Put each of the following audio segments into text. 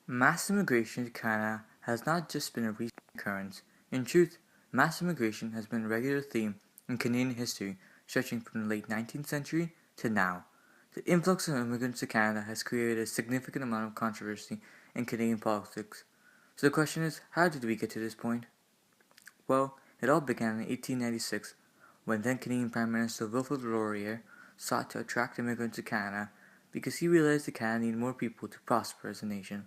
Mass immigration to Canada has not just been a recent occurrence. In truth, mass immigration has been a regular theme in Canadian history stretching from the late 19th century to now. The influx of immigrants to Canada has created a significant amount of controversy in Canadian politics. So the question is, how did we get to this point? Well, it all began in 1896 when then Canadian Prime Minister Wilfrid Laurier sought to attract immigrants to Canada because he realized that Canada needed more people to prosper as a nation.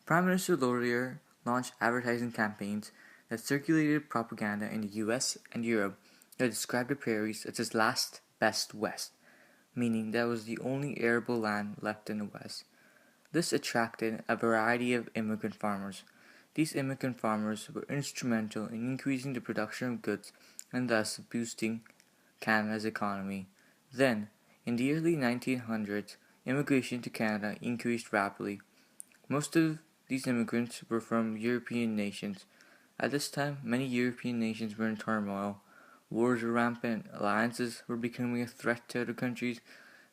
Prime Minister Laurier launched advertising campaigns that circulated propaganda in the US and Europe that described the prairies as his last best west, meaning that was the only arable land left in the west. This attracted a variety of immigrant farmers. These immigrant farmers were instrumental in increasing the production of goods and thus boosting Canada's economy. Then, in the early 1900s, immigration to Canada increased rapidly. Most of these immigrants were from European nations. At this time, many European nations were in turmoil. Wars were rampant, alliances were becoming a threat to other countries,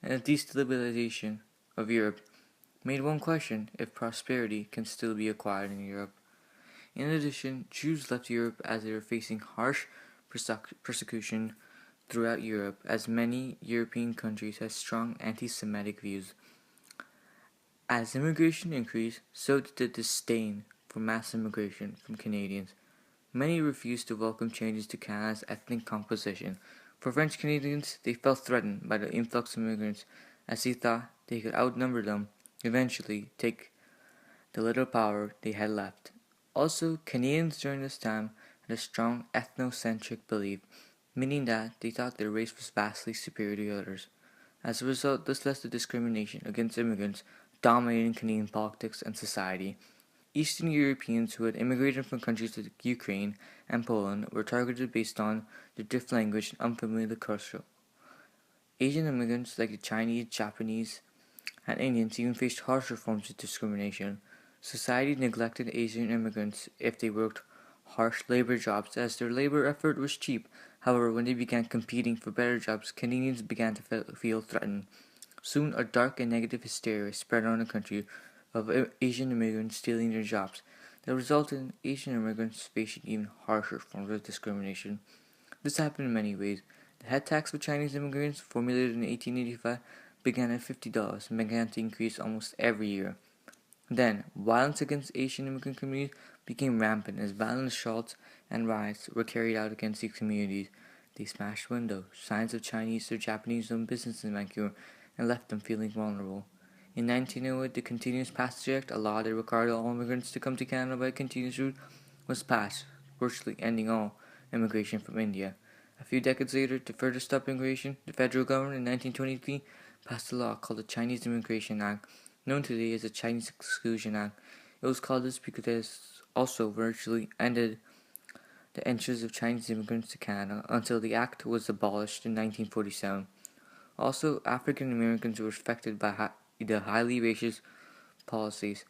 and the destabilization of Europe made one question if prosperity can still be acquired in Europe. In addition, Jews left Europe as they were facing harsh persecution throughout Europe, as many European countries had strong anti Semitic views. As immigration increased, so did the disdain for mass immigration from Canadians. Many refused to welcome changes to Canada's ethnic composition. For French Canadians, they felt threatened by the influx of immigrants as they thought they could outnumber them, eventually take the little power they had left. Also, Canadians during this time had a strong ethnocentric belief, meaning that they thought their race was vastly superior to others. As a result, this led to discrimination against immigrants dominating Canadian politics and society. Eastern Europeans who had immigrated from countries like Ukraine and Poland were targeted based on their different language and unfamiliar culture. Asian immigrants like the Chinese, Japanese, and Indians even faced harsher forms of discrimination. Society neglected Asian immigrants if they worked harsh labor jobs as their labor effort was cheap. However, when they began competing for better jobs, Canadians began to feel threatened. Soon, a dark and negative hysteria spread around the country of Asian immigrants stealing their jobs. That resulted in Asian immigrants facing even harsher forms of discrimination. This happened in many ways. The head tax for Chinese immigrants, formulated in 1885, began at $50 and began to increase almost every year. Then, violence against Asian immigrant communities became rampant as violent assaults and riots were carried out against these communities. They smashed windows, signs of Chinese or Japanese-owned businesses in Vancouver, and left them feeling vulnerable. In 1908, the Continuous Passage Act, a law that required all immigrants to come to Canada by a continuous route, was passed, virtually ending all immigration from India. A few decades later, to further stop immigration, the federal government in 1923 passed a law called the Chinese Immigration Act, known today as the Chinese Exclusion Act. It was called this because it also virtually ended the entrance of Chinese immigrants to Canada until the act was abolished in 1947. Also, African Americans were affected by the highly racist policies.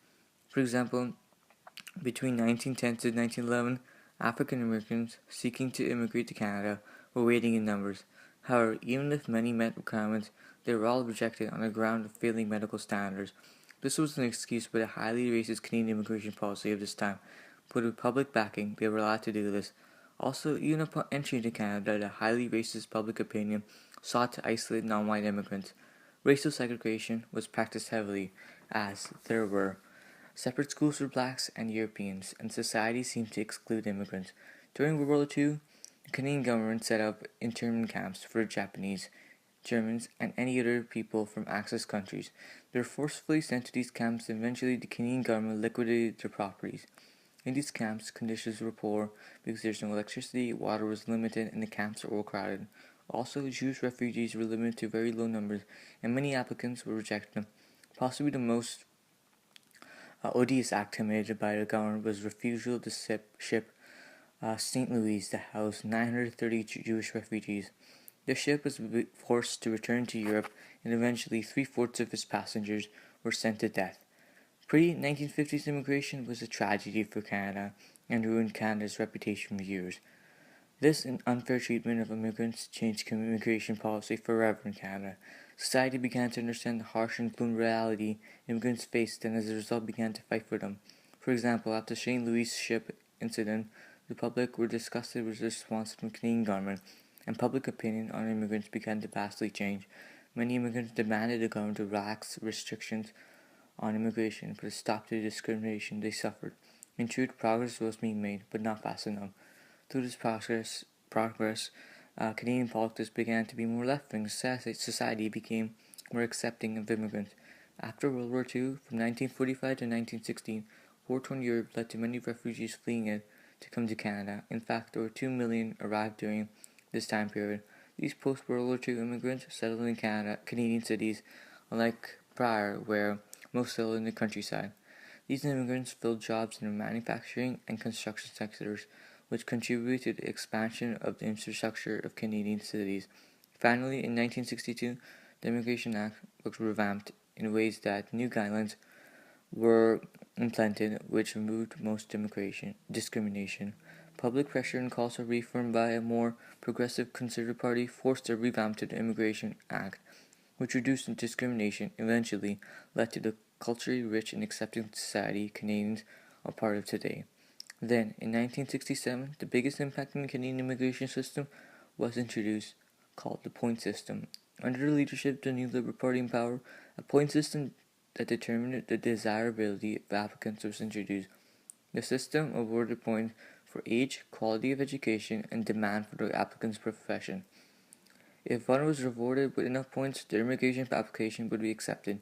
For example, between 1910 to 1911, African Americans seeking to immigrate to Canada were waiting in numbers. However, even if many met requirements, they were all rejected on the ground of failing medical standards. This was an excuse by the highly racist Canadian immigration policy of this time, but with public backing, they were allowed to do this. Also, even upon entry into Canada, the highly racist public opinion sought to isolate non-white immigrants. Racial segregation was practiced heavily, as there were separate schools for blacks and Europeans, and society seemed to exclude immigrants. During World War II, the Canadian government set up internment camps for Japanese, Germans, and any other people from Axis countries. They were forcefully sent to these camps, and eventually the Canadian government liquidated their properties. In these camps, conditions were poor because there was no electricity, water was limited, and the camps were overcrowded. Also, Jewish refugees were limited to very low numbers, and many applicants were rejected. Possibly the most odious act committed by the government was refusal to ship St. Louis to house 930 Jewish refugees. The ship was forced to return to Europe, and eventually three-fourths of its passengers were sent to death. Pre-1950s immigration was a tragedy for Canada and ruined Canada's reputation for years. This and unfair treatment of immigrants changed immigration policy forever in Canada. Society began to understand the harsh and gloomy reality immigrants faced and as a result began to fight for them. For example, after St. Louis ship incident, the public were disgusted with the response from the Canadian government, and public opinion on immigrants began to vastly change. Many immigrants demanded the government to relax restrictions on immigration, put a stop to the discrimination they suffered. In truth, progress was being made, but not fast enough. Through this progress, Canadian politics began to be more left-wing. Society became more accepting of immigrants. After World War II, from 1945 to 1916, war-torn Europe led to many refugees fleeing it to come to Canada. In fact, there were 2 million arrived during this time period. These post-World War II immigrants settled in Canadian cities, unlike prior, where most settled in the countryside. These immigrants filled jobs in the manufacturing and construction sectors, which contributed to the expansion of the infrastructure of Canadian cities. Finally, in 1962, the Immigration Act was revamped in ways that new guidelines were implemented which removed most discrimination. Public pressure and calls for reform by a more progressive Conservative Party forced a revamp to the Immigration Act, which reduced discrimination, eventually led to the culturally rich and accepting society Canadians are part of today. Then, in 1967, the biggest impact in the Canadian immigration system was introduced, called the point system. Under the leadership of the new Liberal Party in power, a point system that determined the desirability of applicants was introduced. The system awarded points for age, quality of education, and demand for the applicant's profession. If one was rewarded with enough points, their immigration application would be accepted.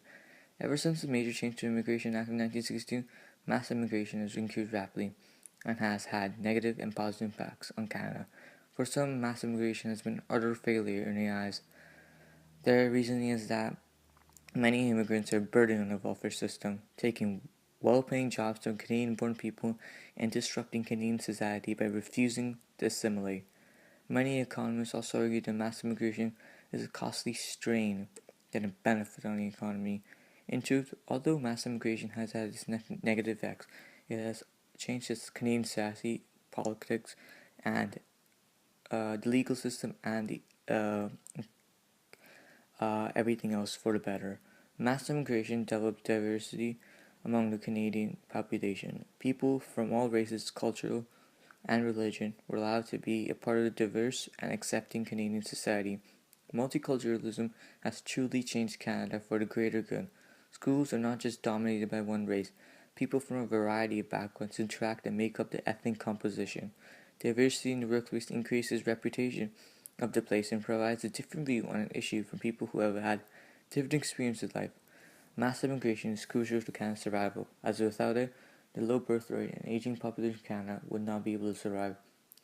Ever since the major change to the Immigration Act in 1962, mass immigration has increased rapidly and has had negative and positive impacts on Canada. For some, mass immigration has been an utter failure in their eyes. Their reasoning is that many immigrants are a burden on the welfare system, taking well-paying jobs from Canadian-born people and disrupting Canadian society by refusing to assimilate. Many economists also argue that mass immigration is a costly strain than a benefit on the economy. In truth, although mass immigration has had its negative effects, it has changed its Canadian society, politics, and the legal system and everything else for the better. Mass immigration developed diversity among the Canadian population. People from all races, cultural, and religion were allowed to be a part of the diverse and accepting Canadian society. Multiculturalism has truly changed Canada for the greater good. Schools are not just dominated by one race. People from a variety of backgrounds interact and make up the ethnic composition. Diversity in the workplace increases reputation of the place and provides a different view on an issue from people who have had different experiences in life. Mass immigration is crucial to Canada's survival, as without it, the low birth rate and aging population of Canada would not be able to survive.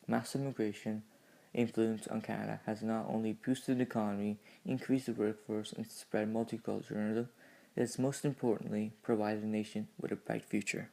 Mass immigration influence on Canada has not only boosted the economy, increased the workforce, and spread multiculturalism, it has most importantly provided the nation with a bright future.